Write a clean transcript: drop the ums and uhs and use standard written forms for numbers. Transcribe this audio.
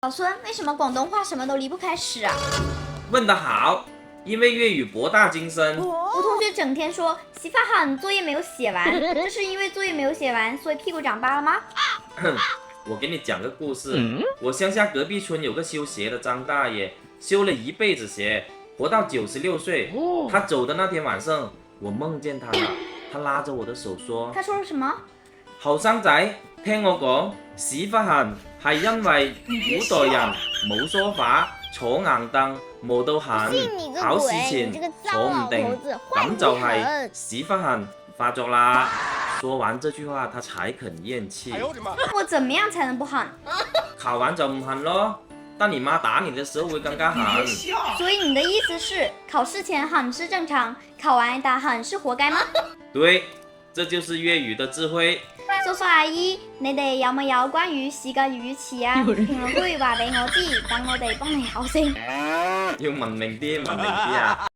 小孙，为什么广东话什么都离不开屎啊？问得好，因为粤语博大精深。我同学整天说洗发汗作业没有写完，这是因为作业没有写完，所以屁股长疤了吗？哼，我给你讲个故事。我乡下隔壁村有个修鞋的张大爷，修了一辈子鞋，活到96岁。他走的那天晚上，我夢見他啦，他拉着我的手說：他說了什麼？後生仔，聽我講，屎忽痕係因為古代人冇梳化，坐硬凳磨到痕，考試前坐唔定，咁就係屎忽痕發作啦。說完這句話，他才肯咽氣。我怎麼樣才能不痕？考完就唔痕咯，但你媽打你的時候會更加痕。所以你的意思是，考試前痕是正常，考完打痕是活該嗎？對，這就是粵語的智慧。叔叔阿姨，你哋有冇有關於屎嘅語詞啊？評論區話俾我知，等我哋幫你考先。要文明啲，文明啲啊！